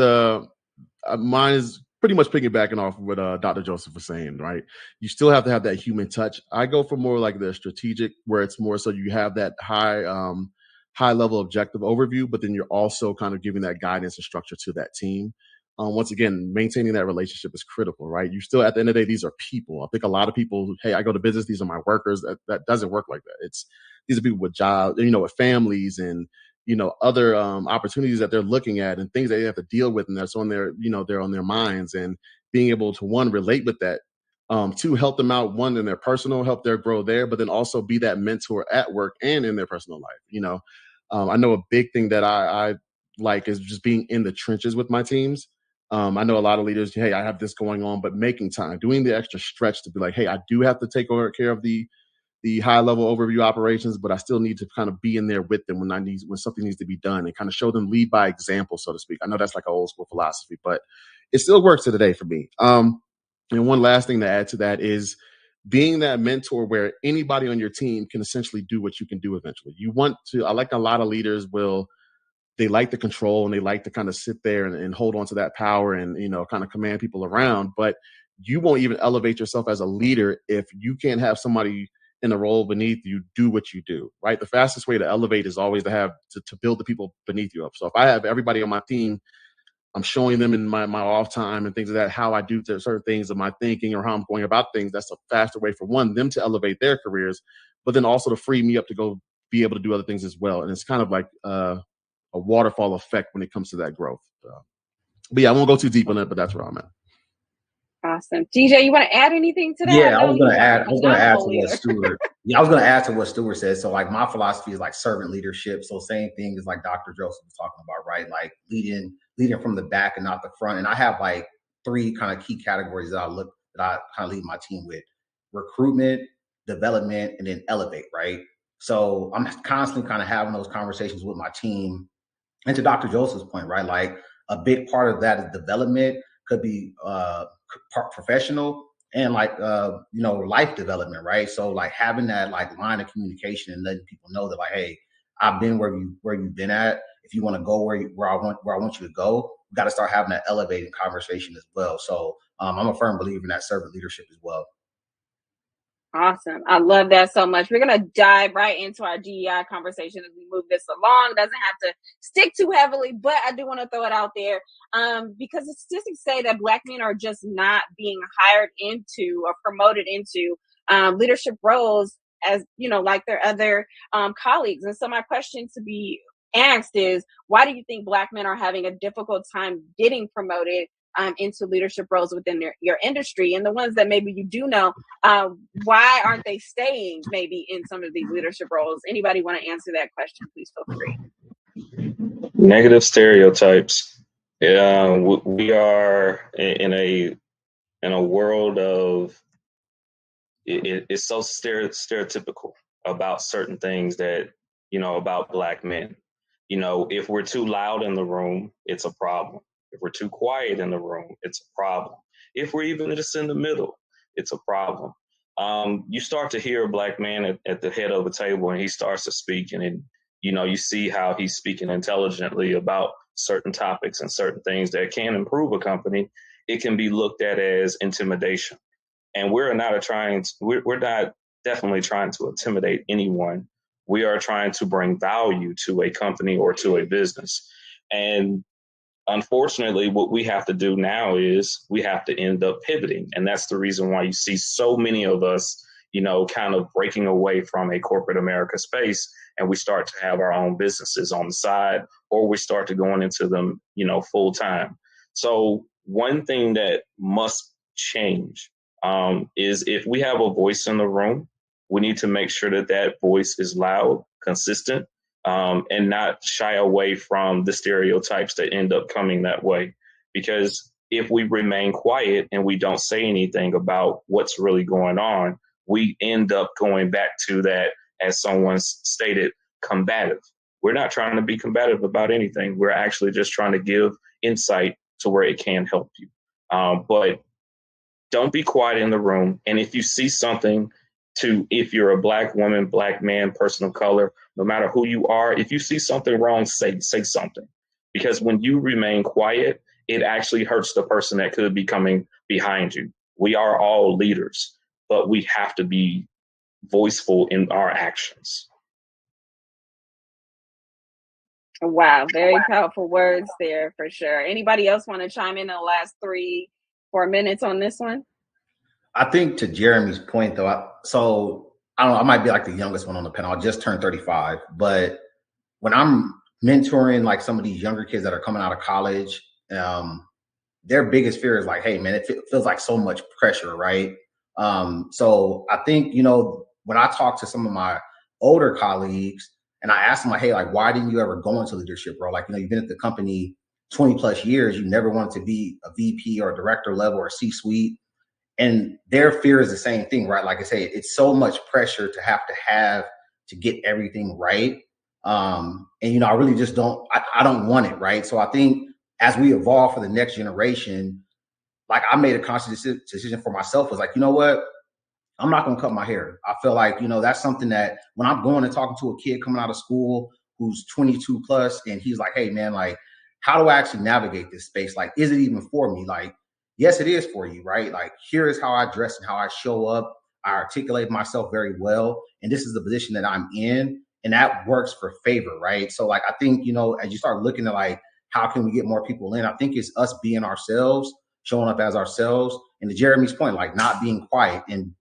mine is pretty much piggybacking off what Dr. Joseph was saying, right? You still have to have that human touch. I go for more like the strategic, where it's more so you have that high level objective overview, but then you're also kind of giving that guidance and structure to that team. Once again, maintaining that relationship is critical, right? You still, at the end of the day, these are people. I think a lot of people, hey, I go to business, these are my workers. That doesn't work like that. These are people with jobs, with families and other opportunities that they're looking at and things that they have to deal with, and that's on their, they're on their minds, and being able to, one, relate with that, two, help them out, one, in their personal, help their grow there, but then also be that mentor at work and in their personal life. I know a big thing that I like is just being in the trenches with my teams. I know a lot of leaders, hey, I have this going on, but making time, doing the extra stretch to be like, hey, I do have to take care of the high level overview operations, but I still need to kind of be in there with them when something needs to be done, and kind of show them, lead by example, so to speak. I know that's like an old school philosophy, but it still works to today for me. And one last thing to add to that is being that mentor where anybody on your team can essentially do what you can do eventually. I like a lot of leaders they like the control, and they like to kind of sit there and hold on to that power and, kind of command people around. But you won't even elevate yourself as a leader if you can't have somebody in a role beneath you do what you do, right? The fastest way to elevate is always to build the people beneath you up. So if I have everybody on my team, I'm showing them in my off time and things like that, how I do certain things of my thinking or how I'm going about things. That's a faster way for them to elevate their careers, but then also to free me up to go be able to do other things as well. And it's kind of like a waterfall effect when it comes to that growth. But yeah, I won't go too deep on it, but that's where I'm at. Awesome. DJ, you want to add anything to that? Yeah, I was going to add to what Stuart. Yeah, I was going to add to what Stuart said. So like my philosophy is like servant leadership. So same thing as like Dr. Joseph was talking about, right? Like leading from the back and not the front. And I have like 3 kind of key categories that I kind of lead my team with: recruitment, development, and then elevate, right? So I'm constantly kind of having those conversations with my team. And to Dr. Joseph's point, right? Like a big part of that is development, could be professional and like life development, right? So like having that like line of communication and letting people know that like, hey, I've been where you've been at. If you want to go where I want you to go, we got to start having that elevating conversation as well. So I'm a firm believer in that servant leadership as well. Awesome. I love that so much. We're going to dive right into our DEI conversation as we move this along. Doesn't have to stick too heavily, but I do want to throw it out there because the statistics say that Black men are just not being hired into or promoted into leadership roles as, like their other colleagues. And so my question to be asked is, why do you think Black men are having a difficult time getting promoted into leadership roles within your industry? And the ones that maybe you do know, why aren't they staying maybe in some of these leadership roles? Anybody want to answer that question? Please feel free. Negative stereotypes. Yeah, we are in a world of it's so stereotypical. about certain things that, about Black men. If we're too loud in the room, it's a problem. If we're too quiet in the room, it's a problem. If we're even just in the middle, it's a problem. You start to hear a Black man at the head of the table, and he starts to speak, and you see how he's speaking intelligently about certain topics and certain things that can improve a company. It can be looked at as intimidation, and we're not definitely trying to intimidate anyone. We are trying to bring value to a company or to a business. And unfortunately, what we have to do now is we have to end up pivoting. And that's the reason why you see so many of us, kind of breaking away from a corporate America space. And we start to have our own businesses on the side, or we start to going into them, full time. So one thing that must change is if we have a voice in the room, we need to make sure that that voice is loud, consistent, and not shy away from the stereotypes that end up coming that way. Because if we remain quiet and we don't say anything about what's really going on, we end up going back to that, as someone stated, combative. We're not trying to be combative about anything. We're actually just trying to give insight to where it can help you. But don't be quiet in the room. And if you see something, if you're a Black woman, Black man, person of color, no matter who you are, if you see something wrong, say something. Because when you remain quiet, it actually hurts the person that could be coming behind you. We are all leaders, but we have to be voiceful in our actions. Wow, very powerful words there for sure. Anybody else want to chime in the last 3-4 minutes on this one? I think to Jeremy's point, though, I don't know, I might be like the youngest one on the panel. I just turned 35, but when I'm mentoring like some of these younger kids that are coming out of college, their biggest fear is like, hey, man, it feels like so much pressure, right? So I think, when I talk to some of my older colleagues and I ask them like, hey, like, why didn't you ever go into leadership role? Like, you've been at the company 20 plus years. You never wanted to be a VP or director level or C-suite. And their fear is the same thing, right? Like I say, it's so much pressure to have to get everything right. And, I really just I don't want it, right? So I think as we evolve for the next generation, like I made a conscious decision for myself, was like, you know what? I'm not going to cut my hair. I feel like, that's something that when I'm going and talking to a kid coming out of school who's 22 plus, and he's like, hey, man, like, how do I actually navigate this space? Like, is it even for me? Like, yes, it is for you, right? Like, here is how I dress and how I show up. I articulate myself very well. And this is the position that I'm in. And that works for favor, right? So, like, I think, as you start looking at, like, how can we get more people in? I think it's us being ourselves, showing up as ourselves. And to Jeremy's point, like, not being quiet and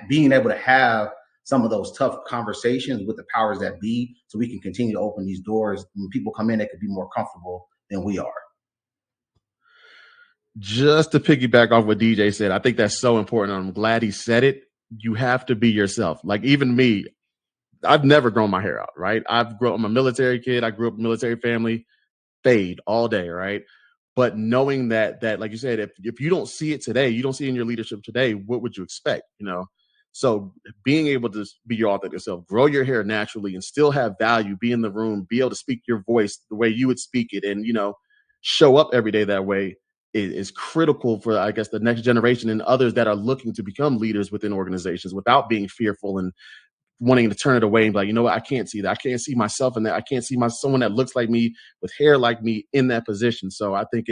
being able to have some of those tough conversations with the powers that be, so we can continue to open these doors. When people come in, they could be more comfortable than we are. Just to piggyback off what DJ said, I think that's so important. I'm glad he said it. You have to be yourself. Like, even me, I've never grown my hair out, right? I'm a military kid. I grew up in a military family, fade all day, right? But knowing that like you said, if you don't see it today, you don't see it in your leadership today, what would you expect? So being able to be your authentic self, grow your hair naturally, and still have value, be in the room, be able to speak your voice the way you would speak it, and show up every day that way is critical for, I guess, the next generation and others that are looking to become leaders within organizations without being fearful and wanting to turn it away and be like, you know what, I can't see that. I can't see myself in that. I can't see someone that looks like me with hair like me in that position. So I think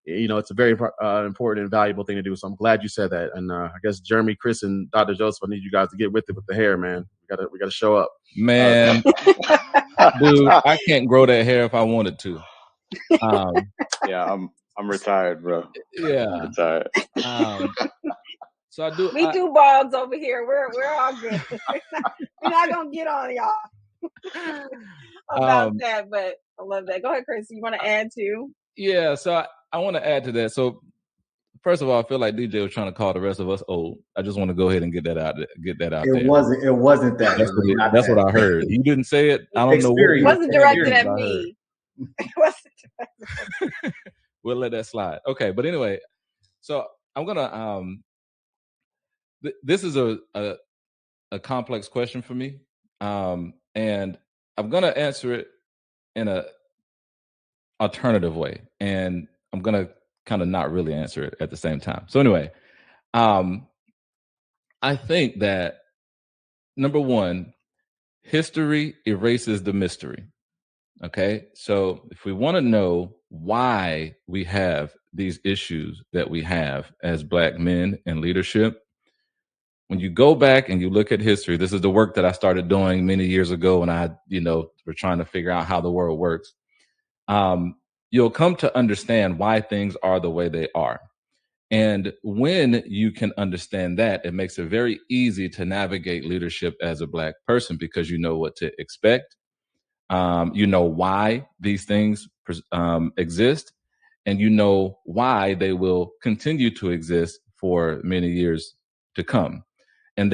it's a very important and valuable thing to do. So I'm glad you said that. And I guess Jeremy, Chris, and Dr. Joseph, I need you guys to get with it with the hair, man. We gotta show up. Man, dude, I can't grow that hair if I wanted to. Yeah, I'm retired, bro. Yeah, I'm retired. So I do. We do balls over here. We're all good. We're not gonna get on y'all about that, but I love that. Go ahead, Chris. You want to add to? Yeah, so I want to add to that. So first of all, I feel like DJ was trying to call the rest of us old. I just want to go ahead and get that out there. It wasn't that. That's what I heard. You didn't say it. I don't know what it wasn't directed at me. It wasn't directed. We'll let that slide. Okay, but anyway, so I'm gonna this is a complex question for me And I'm going to answer it in a alternative way. And I'm going to kind of not really answer it at the same time. So anyway, I think that number one, history erases the mystery. Okay. So if we want to know why we have these issues that we have as Black men in leadership, when you go back and you look at history, this is the work that I started doing many years ago when I, were trying to figure out how the world works. You'll come to understand why things are the way they are. And when you can understand that, it makes it very easy to navigate leadership as a Black person because you know what to expect. You know why these things exist, and you know why they will continue to exist for many years to come. And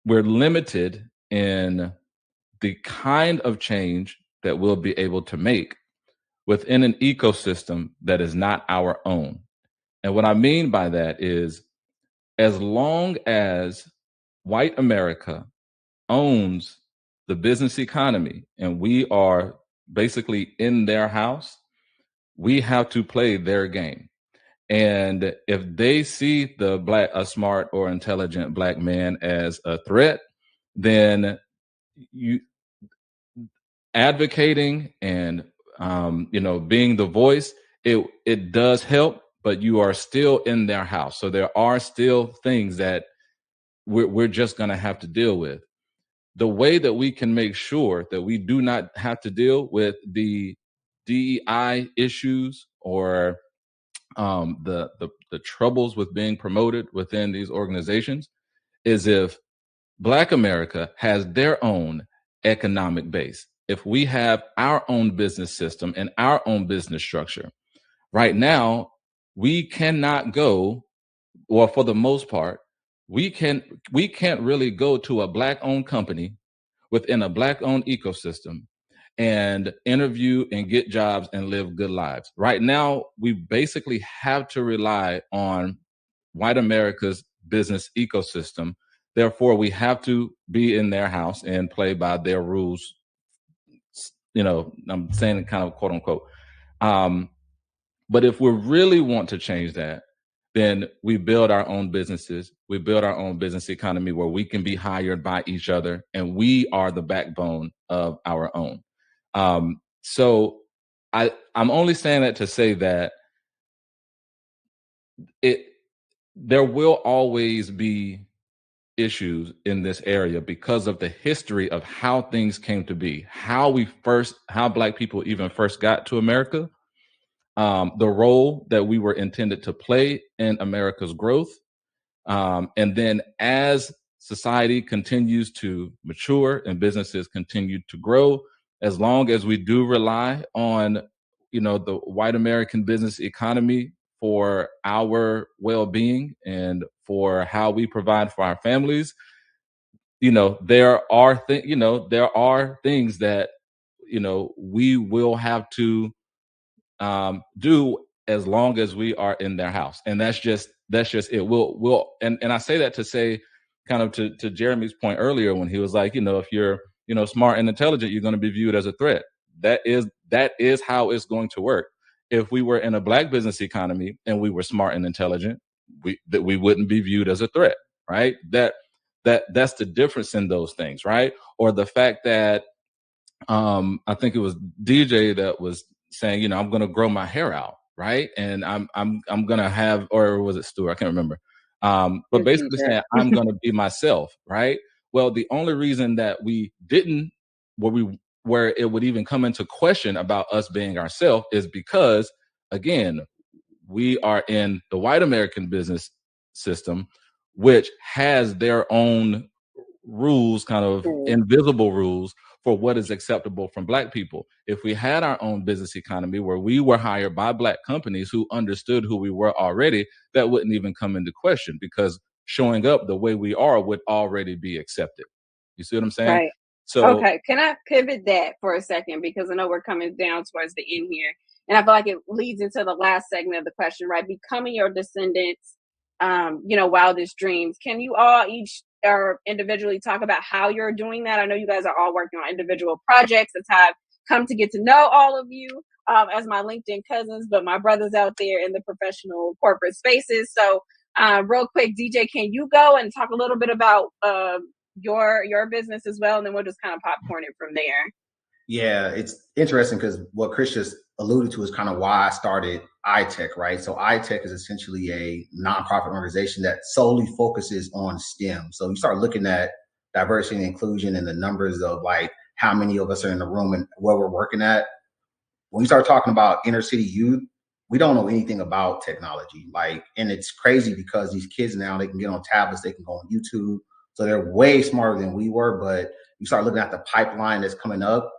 we're limited in the kind of change that we'll be able to make within an ecosystem that is not our own. And what I mean by that is, as long as white America owns the business economy and we are basically in their house, we have to play their game. And if they see a smart or intelligent Black man as a threat, then you advocating and being the voice, it does help, but you are still in their house. So there are still things that we're just going to have to deal with. The way that we can make sure that we do not have to deal with the DEI issues or the troubles with being promoted within these organizations is if Black America has their own economic base. If we have our own business system and our own business structure. Right now, we cannot go, or for the most part, we can't really go to a Black-owned company within a Black-owned ecosystem and interview and get jobs and live good lives. Right now, we basically have to rely on white America's business ecosystem. Therefore, we have to be in their house and play by their rules. I'm saying it kind of quote unquote. But if we really want to change that, then we build our own businesses. We build our own business economy where we can be hired by each other, and we are the backbone of our own. So I'm only saying that to say that there will always be issues in this area because of the history of how things came to be, how Black people even first got to America, the role that we were intended to play in America's growth. And then as society continues to mature and businesses continue to grow, as long as we do rely on, the white American business economy for our well-being and for how we provide for our families, there are things that, we will have to do as long as we are in their house. And that's just it. We'll and I say that to say kind of to Jeremy's point earlier when he was like, if you're, smart and intelligent, you're going to be viewed as a threat. That is how it's going to work. If we were in a Black business economy and we were smart and intelligent, we wouldn't be viewed as a threat, right? That's the difference in those things, right? Or the fact that I think it was DJ that was saying, I'm going to grow my hair out, right? And I'm going to have, or was it Stuart? I can't remember. But basically saying I'm going to be myself, right? Well, the only reason that we didn't, where it would even come into question about us being ourselves is because, again, we are in the white American business system, which has their own rules, kind of invisible rules for what is acceptable from Black people. If we had our own business economy where we were hired by Black companies who understood who we were already, that wouldn't even come into question because showing up the way we are would already be accepted. You see what I'm saying? Right. So, okay, can I pivot that for a second? Because I know we're coming down towards the end here. And I feel like it leads into the last segment of the question, right? Becoming your descendants, wildest dreams. Can you all each or individually talk about how you're doing that? I know you guys are all working on individual projects. That's how I've come to get to know all of you as my LinkedIn cousins, but my brothers out there in the professional corporate spaces. So real quick, DJ, can you go and talk a little bit about your business as well? And then we'll just kind of popcorn it from there. Yeah, it's interesting because what Chris just alluded to is kind of why I started iTech, right? So iTech is essentially a nonprofit organization that solely focuses on STEM. So you start looking at diversity and inclusion and the numbers of like how many of us are in the room and where we're working at. When you start talking about inner city youth, we don't know anything about technology. Like, and it's crazy because these kids now, they can get on tablets, they can go on YouTube. So they're way smarter than we were, but you start looking at the pipeline that's coming up,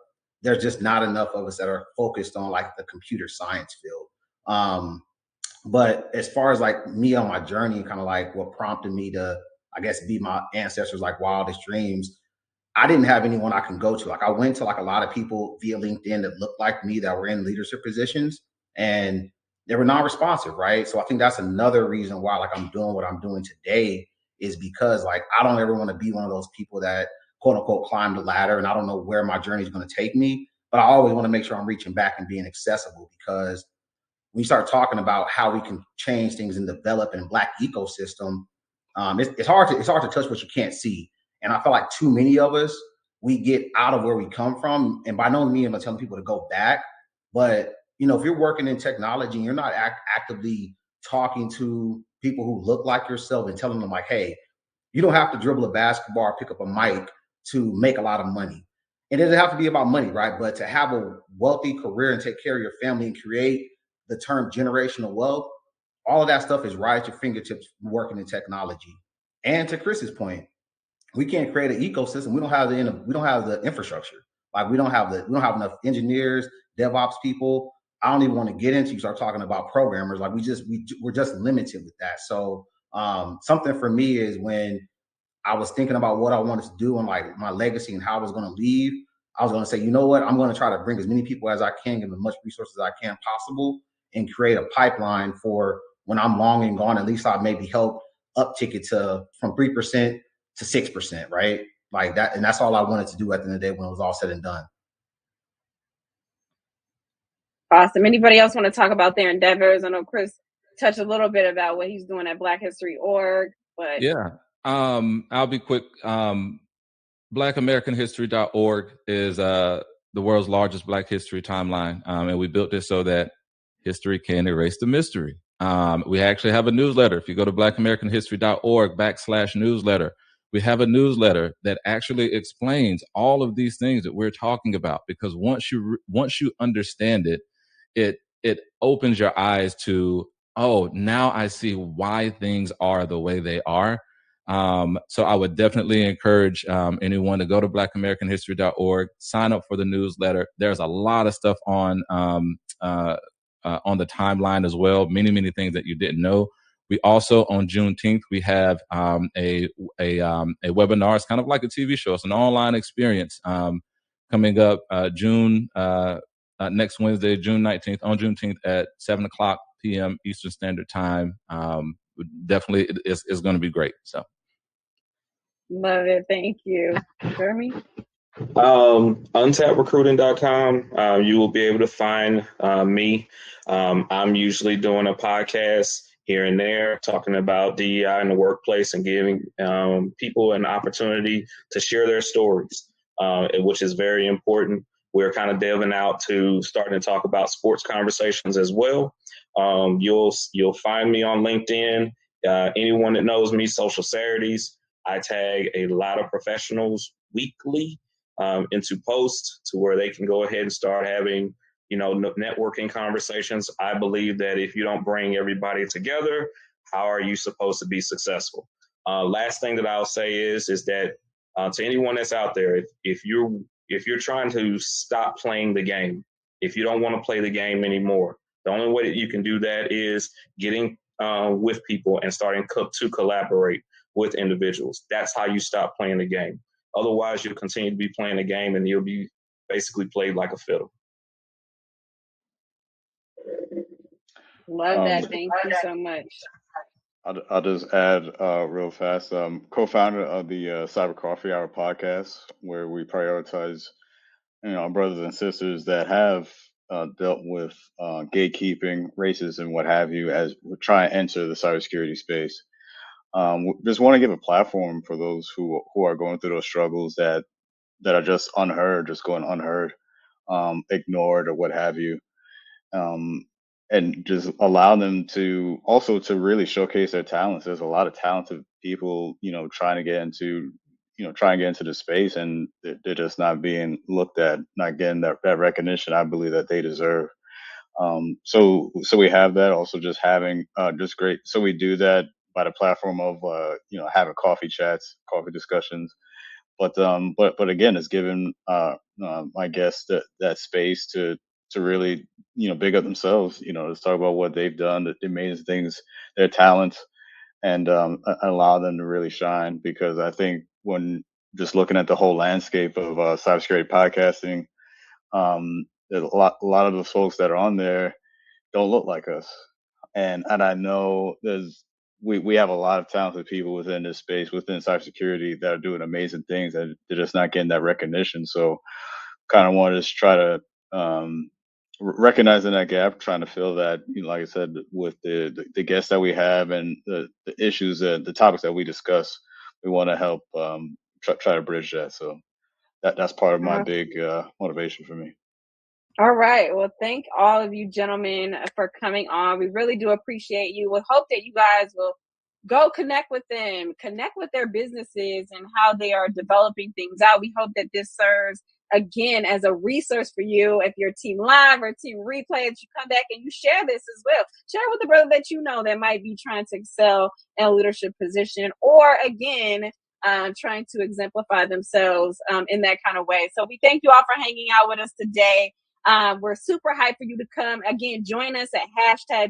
there's just not enough of us that are focused on like the computer science field. But as far as like me on my journey, kind of like what prompted me to, I guess, be my ancestors' like wildest dreams, I didn't have anyone I can go to. Like I went to like a lot of people via LinkedIn that looked like me that were in leadership positions and they were non-responsive, right? So I think that's another reason why like I'm doing what I'm doing today is because like I don't ever want to be one of those people that quote unquote climb the ladder and I don't know where my journey is going to take me, but I always want to make sure I'm reaching back and being accessible because when you start talking about how we can change things and develop in Black ecosystem, it's hard to touch what you can't see. And I feel like too many of us, we get out of where we come from. And by no means am I telling people to go back, but you know, if you're working in technology and you're not actively talking to people who look like yourself and telling them like, hey, you don't have to dribble a basketball or pick up a mic to make a lot of money. It doesn't have to be about money, right? But to have a wealthy career and take care of your family and create the term generational wealth, all of that stuff is right at your fingertips working in technology. And to Chris's point, we can't create an ecosystem. We don't have the infrastructure. Like we don't have enough engineers, DevOps people. I don't even want to get into you start talking about programmers. Like we're just limited with that. So something for me is when I was thinking about what I wanted to do and like my legacy and how I was going to leave, I was going to say, you know what, I'm going to try to bring as many people as I can, give as much resources as I can possible, and create a pipeline for when I'm long and gone. At least I maybe help uptick it to from 3% to 6%, right? Like that, and that's all I wanted to do at the end of the day when it was all said and done. Awesome. Anybody else want to talk about their endeavors? I know Chris touched a little bit about what he's doing at Black History Org, but yeah, I'll be quick. BlackAmericanHistory.org is the world's largest Black history timeline, and we built this so that history can erase the mystery. We actually have a newsletter. If you go to BlackAmericanHistory.org/newsletter, we have a newsletter that actually explains all of these things that we're talking about. Because once you understand it, it opens your eyes to, oh, now I see why things are the way they are. So I would definitely encourage anyone to go to BlackAmericanHistory.org, sign up for the newsletter. There's a lot of stuff on the timeline as well. Many things that you didn't know. We also on Juneteenth we have a webinar. It's kind of like a TV show. It's an online experience coming up next Wednesday, June 19th, on Juneteenth at 7:00 p.m. Eastern Standard Time. Definitely, it's going to be great. So. Love it. Thank you. Jeremy? Untaprecruiting.com. You will be able to find me. I'm usually doing a podcast here and there talking about DEI in the workplace and giving people an opportunity to share their stories, which is very important. We're kind of delving out to starting to talk about sports conversations as well. You'll find me on LinkedIn. Anyone that knows me, Social Saturdays, I tag a lot of professionals weekly into posts to where they can go ahead and start having, networking conversations. I believe that if you don't bring everybody together, how are you supposed to be successful? Last thing that I'll say is that to anyone that's out there, if you're trying to stop playing the game, if you don't want to play the game anymore, the only way that you can do that is getting with people and starting to collaborate with individuals. That's how you stop playing the game. Otherwise, you'll continue to be playing the game and you'll be basically played like a fiddle. Love that. Thank you so much. I'll just add real fast. Co-founder of the Cyber Coffee Hour podcast, where we prioritize, our brothers and sisters that have dealt with gatekeeping, racism, what have you, as we try and enter the cybersecurity space. Just want to give a platform for those who are going through those struggles that are just unheard, just going unheard, ignored, or what have you. And just allow them to also to really showcase their talents. There's a lot of talented people, trying to get into, the space, and they're just not being looked at, not getting that recognition I believe that they deserve. So we have that, also just having just great. So we do that by the platform of having coffee chats, coffee discussions, but again, it's given my guests that space to really big up themselves. Let's talk about what they've done, the amazing things, their talents, and allow them to really shine. Because I think when just looking at the whole landscape of cybersecurity podcasting, there's a lot of those folks that are on there don't look like us, and I know we have a lot of talented people within this space, within cybersecurity, that are doing amazing things, and they're just not getting that recognition. So kind of want to just try to recognizing that gap, trying to fill that, like I said, with the guests that we have, and the issues, the topics that we discuss. We want to help try to bridge that. So that's part of my big motivation for me. All right. Well, thank all of you gentlemen for coming on. We really do appreciate you. We hope that you guys will go connect with them, connect with their businesses and how they are developing things out. We hope that this serves, again, as a resource for you. If you're team live or team replay, that you come back and you share this as well. Share it with a brother that you know that might be trying to excel in a leadership position, or again, trying to exemplify themselves in that kind of way. So we thank you all for hanging out with us today. We're super hyped for you to come. Again, join us at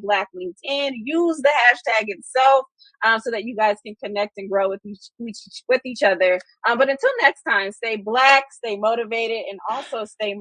#BlackLinkedIn. Use the hashtag itself so that you guys can connect and grow with each other. But until next time, stay Black, stay motivated, and also stay